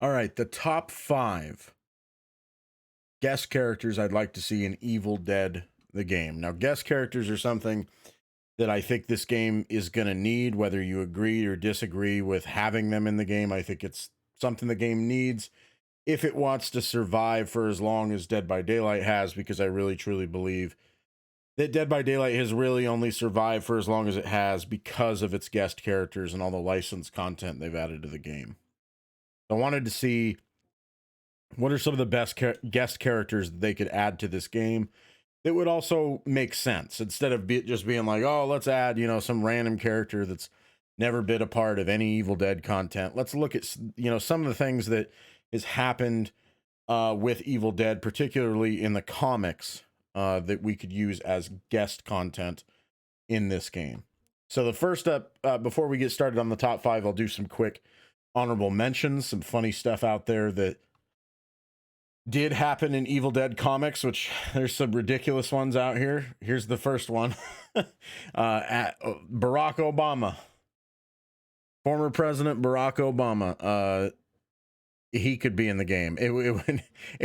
All right, the top 5 guest characters I'd like to see in Evil Dead the game. Now, guest characters are something that I think this game is going to need, whether you agree or disagree with having them in the game. I think it's something the game needs if it wants to survive for as long as Dead by Daylight has, because I really truly believe that Dead by Daylight has really only survived for as long as it has because of its guest characters and all the licensed content they've added to the game. I wanted to see what are some of the best guest characters that they could add to this game that would also make sense instead of just being like, oh, let's add, some random character that's never been a part of any Evil Dead content. Let's look at, some of the things that has happened with Evil Dead, particularly in the comics, that we could use as guest content in this game. So the first up, before we get started on the top 5, I'll do some quick honorable mentions, some funny stuff out there that did happen in Evil Dead comics, which there's some ridiculous ones out here. Here's the first one. Barack Obama, former President Barack Obama. He could be in the game. It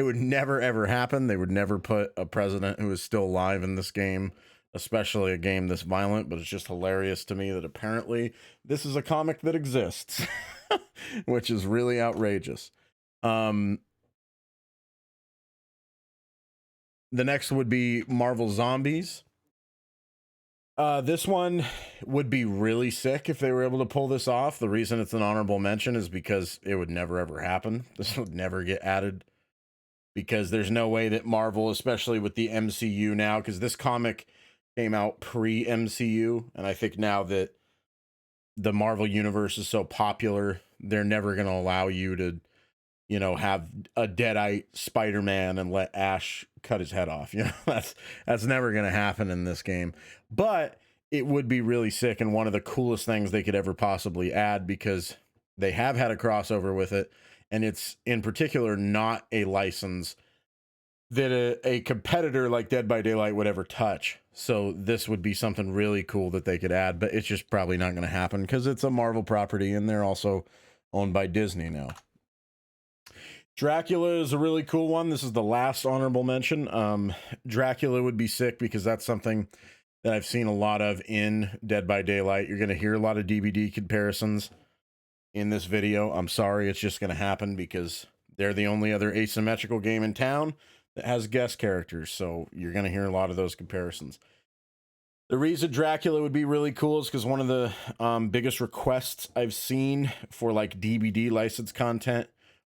would never ever happen. They would never put a president who is still alive in this game, especially a game this violent. But it's just hilarious to me that apparently this is a comic that exists, which is really outrageous. The next would be Marvel Zombies. This one would be really sick if they were able to pull this off. The reason it's an honorable mention is because it would never ever happen. This would never get added because there's no way that Marvel, especially with the MCU now, because this comic came out pre MCU, and I think now that the Marvel universe is so popular, they're never going to allow you to have a deadite Spider-Man and let Ash cut his head off. That's never going to happen in this game. But it would be really sick and one of the coolest things they could ever possibly add, because they have had a crossover with it, and it's in particular not a license that a competitor like Dead by Daylight would ever touch. So this would be something really cool that they could add, but it's just probably not going to happen because it's a Marvel property and they're also owned by Disney now. Dracula is a really cool one. This is the last honorable mention. Dracula would be sick because that's something that I've seen a lot of in Dead by Daylight. You're going to hear a lot of DVD comparisons in this video. I'm sorry, it's just going to happen because they're the only other asymmetrical game in town that has guest characters. So you're going to hear a lot of those comparisons. The reason Dracula would be really cool is because one of the biggest requests I've seen for like DVD license content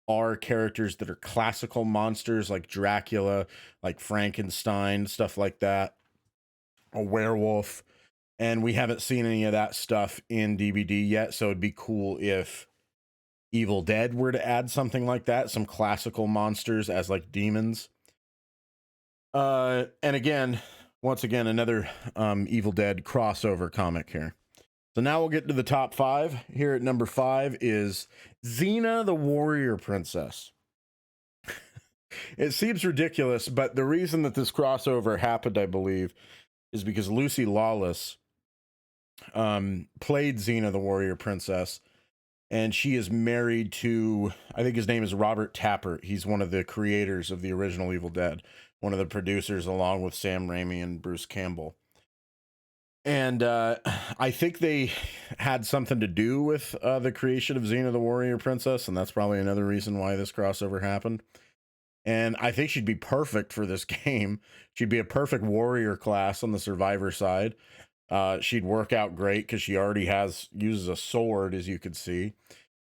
are characters that are classical monsters like Dracula, like Frankenstein, stuff like that, a werewolf. And we haven't seen any of that stuff in DVD yet. So it'd be cool if Evil Dead were to add something like that, some classical monsters as like demons. And again, once again, another Evil Dead crossover comic here. So now we'll get to the top 5. Here at number 5 is Xena the Warrior Princess. It seems ridiculous, but the reason that this crossover happened, I believe, is because Lucy Lawless played Xena the Warrior Princess, and she is married to, I think his name is Robert Tappert. He's one of the creators of the original Evil Dead, one of the producers, along with Sam Raimi and Bruce Campbell. And I think they had something to do with the creation of Xena the Warrior Princess, and that's probably another reason why this crossover happened. And I think she'd be perfect for this game. She'd be a perfect warrior class on the survivor side. She'd work out great because she already uses a sword, as you could see.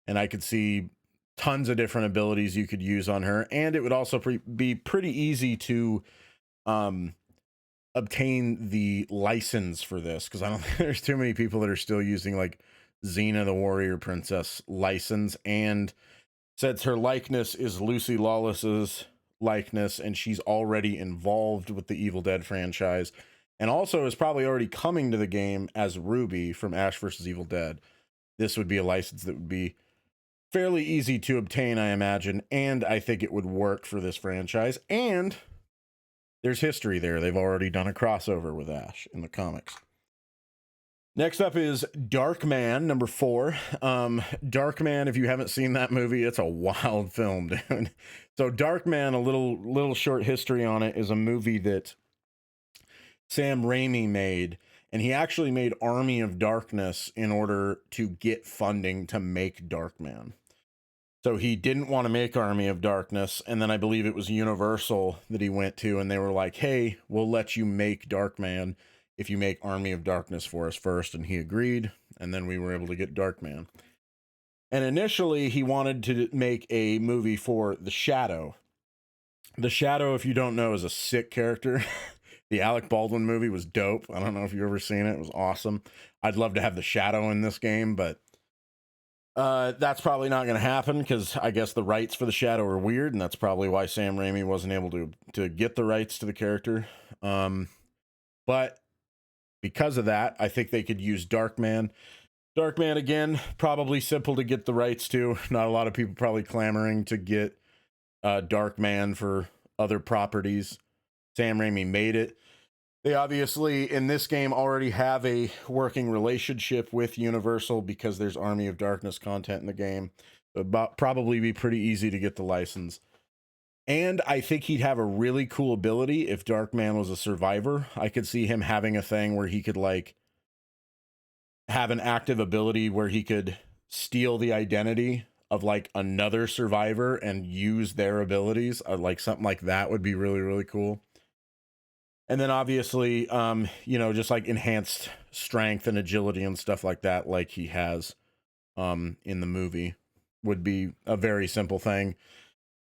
And I could see tons of different abilities you could use on her. And it would also be pretty easy to obtain the license for this, because I don't think there's too many people that are still using like Xena the Warrior Princess license. And since her likeness is Lucy Lawless's likeness and she's already involved with the Evil Dead franchise, and also is probably already coming to the game as Ruby from Ash vs. Evil Dead, this would be a license that would be fairly easy to obtain, I imagine, and I think it would work for this franchise. And there's history there. They've already done a crossover with Ash in the comics. Next up is Darkman, number 4. Darkman, if you haven't seen that movie, it's a wild film, dude. So Darkman, a little short history on it, is a movie that Sam Raimi made, and he actually made Army of Darkness in order to get funding to make Darkman. So he didn't want to make Army of Darkness, and then I believe it was Universal that he went to, and they were like, hey, we'll let you make Darkman if you make Army of Darkness for us first, and he agreed, and then we were able to get Darkman. And initially, he wanted to make a movie for The Shadow. The Shadow, if you don't know, is a sick character. The Alec Baldwin movie was dope. I don't know if you've ever seen it. It was awesome. I'd love to have The Shadow in this game, but that's probably not going to happen because I guess the rights for The Shadow are weird, and that's probably why Sam Raimi wasn't able to get the rights to the character. But because of that, I think they could use Darkman. Darkman, again, probably simple to get the rights to. Not a lot of people probably clamoring to get Darkman for other properties. Sam Raimi made it. They obviously, in this game, already have a working relationship with Universal because there's Army of Darkness content in the game. It would probably be pretty easy to get the license. And I think he'd have a really cool ability if Darkman was a survivor. I could see him having a thing where he could, like, have an active ability where he could steal the identity of, like, another survivor and use their abilities. Like, something like that would be really, really cool. And then obviously, just like enhanced strength and agility and stuff like that, like he has in the movie, would be a very simple thing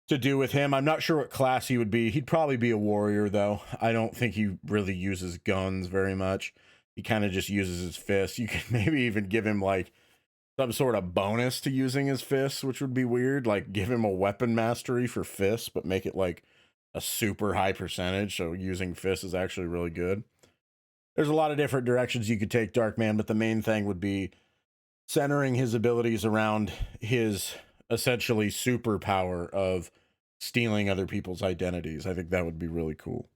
to do with him. I'm not sure what class he would be. He'd probably be a warrior, though. I don't think he really uses guns very much. He kind of just uses his fists. You could maybe even give him like some sort of bonus to using his fists, which would be weird. Like give him a weapon mastery for fists, but make it like a super high percentage, so using fists is actually really good. There's a lot of different directions you could take Darkman, but the main thing would be centering his abilities around his essentially superpower of stealing other people's identities. I think that would be really cool.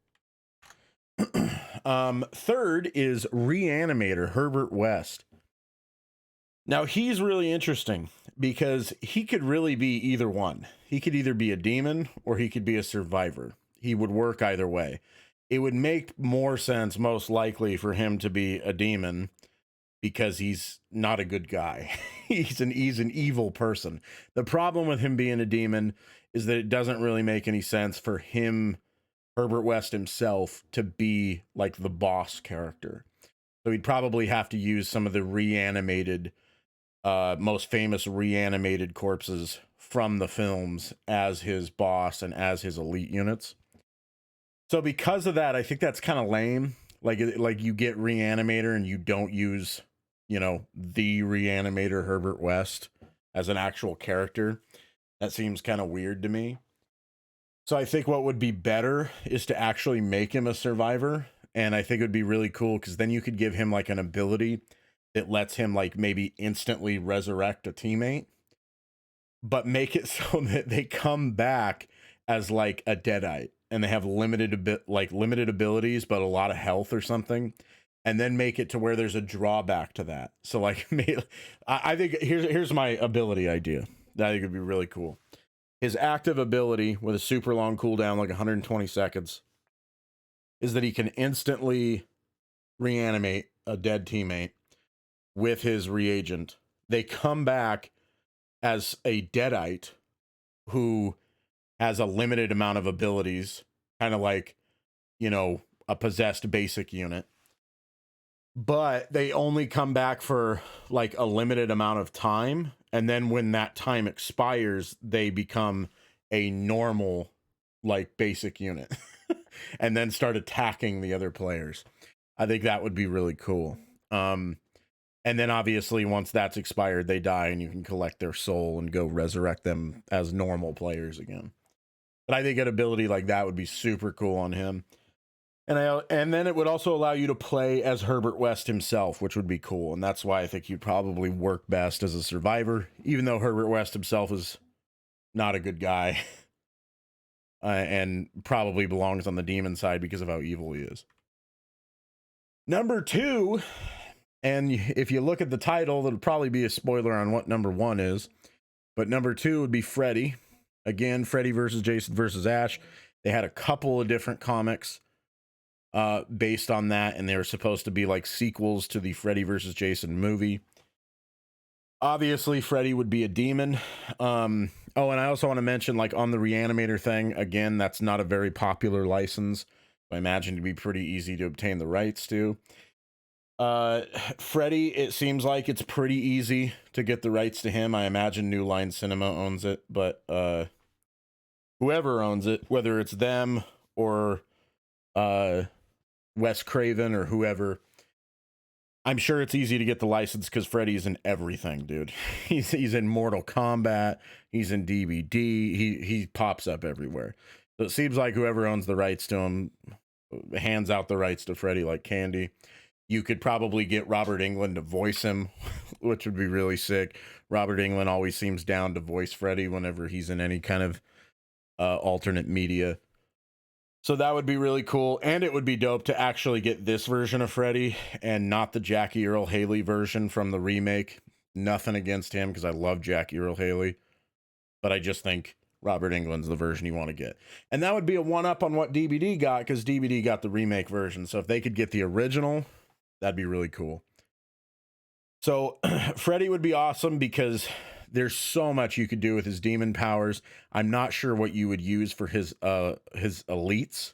Third is Reanimator, Herbert West. Now he's really interesting because he could really be either one. He could either be a demon or he could be a survivor. He would work either way. It would make more sense, most likely, for him to be a demon because he's not a good guy. he's an evil person. The problem with him being a demon is that it doesn't really make any sense for him, Herbert West himself, to be like the boss character. So he'd probably have to use some of the reanimated most famous reanimated corpses from the films as his boss and as his elite units. So because of that, I think that's kind of lame. Like you get Reanimator and you don't use, the Reanimator Herbert West as an actual character. That seems kind of weird to me. So I think what would be better is to actually make him a survivor. And I think it would be really cool because then you could give him like an ability that lets him like maybe instantly resurrect a teammate, but make it so that they come back as like a deadite and they have limited abilities, but a lot of health or something. And then make it to where there's a drawback to that. So like, I think here's my ability idea that I think would be really cool. His active ability with a super long cooldown, like 120 seconds, is that he can instantly reanimate a dead teammate with his reagent. They come back as a deadite who has a limited amount of abilities, kind of like, a possessed basic unit. But they only come back for like a limited amount of time. And then when that time expires, they become a normal, like, basic unit and then start attacking the other players. I think that would be really cool. And then obviously once that's expired, they die and you can collect their soul and go resurrect them as normal players again. But I think an ability like that would be super cool on him. And then it would also allow you to play as Herbert West himself, which would be cool. And that's why I think he'd probably work best as a survivor, even though Herbert West himself is not a good guy and probably belongs on the demon side because of how evil he is. Number 2, And if you look at the title, it'll probably be a spoiler on what number 1 is. But number 2 would be Freddy. Again, Freddy versus Jason versus Ash. They had a couple of different comics based on that, and they were supposed to be like sequels to the Freddy versus Jason movie. Obviously, Freddy would be a demon. Oh, and I also want to mention, like, on the Reanimator thing, again, that's not a very popular license. I imagine to be pretty easy to obtain the rights to. Freddy, it seems like it's pretty easy to get the rights to him. I imagine New Line Cinema owns it, but whoever owns it, whether it's them or Wes Craven or whoever, I'm sure it's easy to get the license because Freddy's in everything, dude. He's in Mortal Kombat, he's in DVD, he pops up everywhere. So it seems like whoever owns the rights to him hands out the rights to Freddy like candy. You could probably get Robert Englund to voice him, which would be really sick. Robert Englund always seems down to voice Freddy whenever he's in any kind of alternate media. So that would be really cool. And it would be dope to actually get this version of Freddy and not the Jackie Earle Haley version from the remake. Nothing against him because I love Jackie Earle Haley. But I just think Robert Englund's the version you want to get. And that would be a one-up on what DBD got because DBD got the remake version. So if they could get the original, that'd be really cool. So Freddy would be awesome because there's so much you could do with his demon powers. I'm not sure what you would use for his elites.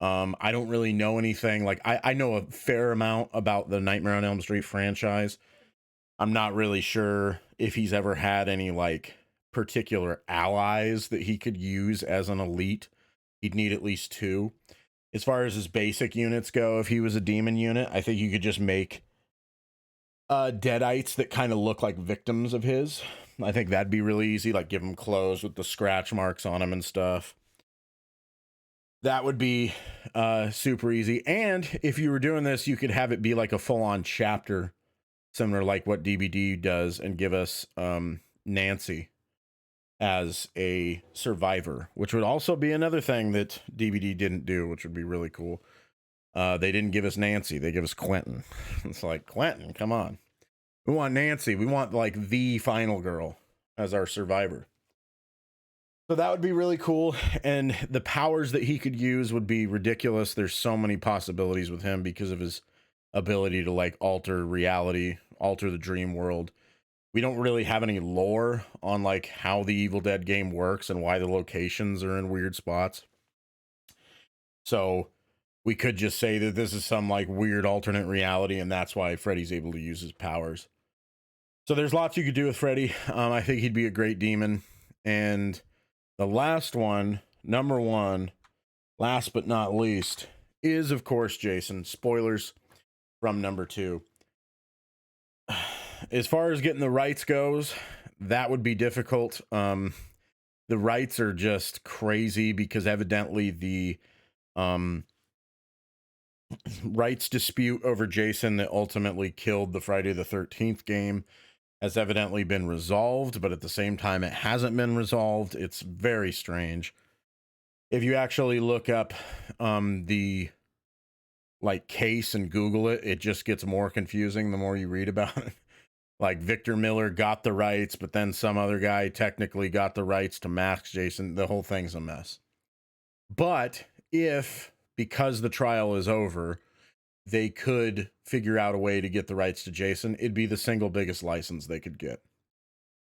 I don't really know anything. Like I know a fair amount about the Nightmare on Elm Street franchise. I'm not really sure if he's ever had any like particular allies that he could use as an elite. He'd need at least 2. As far as his basic units go, if he was a demon unit, I think you could just make deadites that kind of look like victims of his. I think that'd be really easy, like give them clothes with the scratch marks on them and stuff. That would be super easy. And if you were doing this, you could have it be like a full-on chapter, similar like what DBD does, and give us Nancy as a survivor, which would also be another thing that DBD didn't do, which would be really cool. They didn't give us Nancy. They give us Quentin. It's like, Quentin, come on. We want Nancy. We want like the final girl as our survivor. So that would be really cool. And the powers that he could use would be ridiculous. There's so many possibilities with him because of his ability to like alter reality, alter the dream world. We don't really have any lore on like how the Evil Dead game works and why the locations are in weird spots. So we could just say that this is some like weird alternate reality, and that's why Freddy's able to use his powers. So there's lots you could do with Freddy. I think he'd be a great demon. And the last one, number 1, last but not least, is of course Jason. Spoilers from number 2. As far as getting the rights goes, that would be difficult. The rights are just crazy because evidently the rights dispute over Jason that ultimately killed the Friday the 13th game has evidently been resolved, but at the same time it hasn't been resolved. It's very strange. If you actually look up the like case and Google it, it just gets more confusing the more you read about it. Like Victor Miller got the rights, but then some other guy technically got the rights to mask Jason. The whole thing's a mess. But if, because the trial is over, they could figure out a way to get the rights to Jason, it'd be the single biggest license they could get.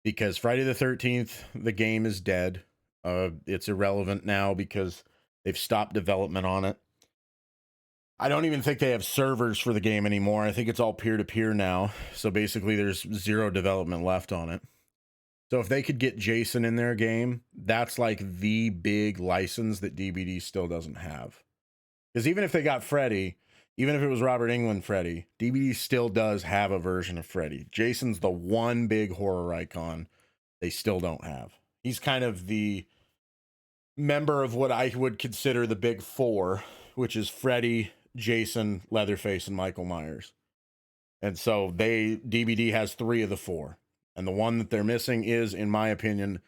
Because Friday the 13th, the game is dead. It's irrelevant now because they've stopped development on it. I don't even think they have servers for the game anymore. I think it's all peer-to-peer now. So basically there's 0 development left on it. So if they could get Jason in their game, that's like the big license that DBD still doesn't have. Because even if they got Freddy, even if it was Robert Englund Freddy, DBD still does have a version of Freddy. Jason's the one big horror icon they still don't have. He's kind of the member of what I would consider the big 4, which is Freddy, Jason, Leatherface, and Michael Myers. And so DBD has 3 of the 4. And the one that they're missing is, in my opinion,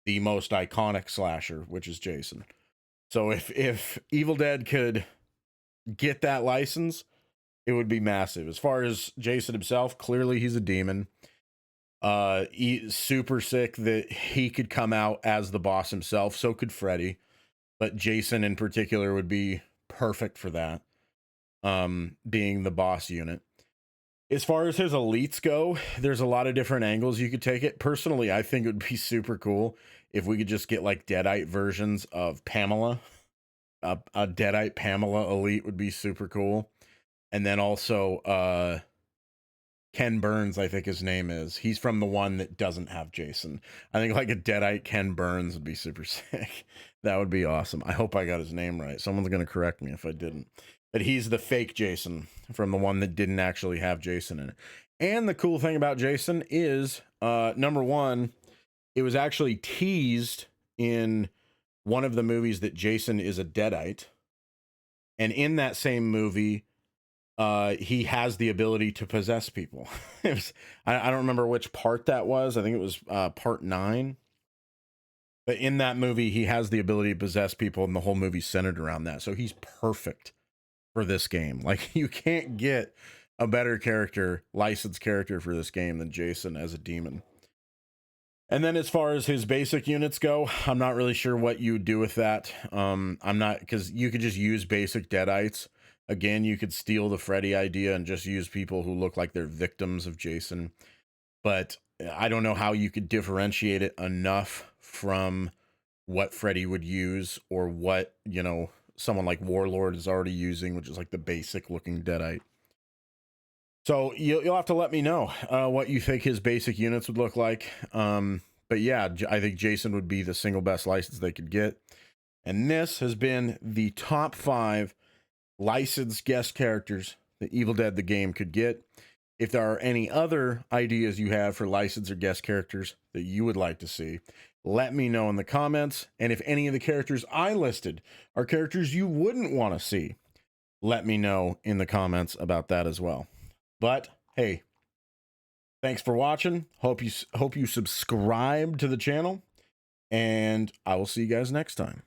the most iconic slasher, which is Jason. So if Evil Dead could get that license, It would be massive. As far as Jason himself, clearly he's a demon. Super sick that he could come out as the boss himself. So could Freddy, but Jason in particular would be perfect for that. Being the boss unit. As far as his elites go, there's a lot of different angles you could take it. Personally, I think it would be super cool if we could just get like Deadite versions of Pamela. A Deadite Pamela elite would be super cool. And then also Ken Burns, I think his name is. He's from the one that doesn't have Jason. I think like a Deadite Ken Burns would be super sick. That would be awesome. I hope I got his name right. Someone's going to correct me if I didn't. But he's the fake Jason from the one that didn't actually have Jason in it. And the cool thing about Jason is, number one, it was actually teased in one of the movies that Jason is a Deadite. And in that same movie, he has the ability to possess people. I don't remember which part that was. I think it was part 9. But in that movie, he has the ability to possess people, and the whole movie's centered around that. So he's perfect for this game. Like, you can't get a better licensed character for this game than Jason as a demon. And then as far as his basic units go, I'm not really sure what you would do with that. Because you could just use basic Deadites. Again, you could steal the Freddy idea and just use people who look like they're victims of Jason. But I don't know how you could differentiate it enough from what Freddy would use, or what, someone like Warlord is already using, which is like the basic looking Deadite. So you'll have to let me know what you think his basic units would look like. But yeah, I think Jason would be the single best license they could get. And this has been the top 5 licensed guest characters that Evil Dead the game could get. If there are any other ideas you have for licensed or guest characters that you would like to see, let me know in the comments. And if any of the characters I listed are characters you wouldn't want to see, let me know in the comments about that as well. But hey, thanks for watching. Hope you subscribe to the channel, and I will see you guys next time.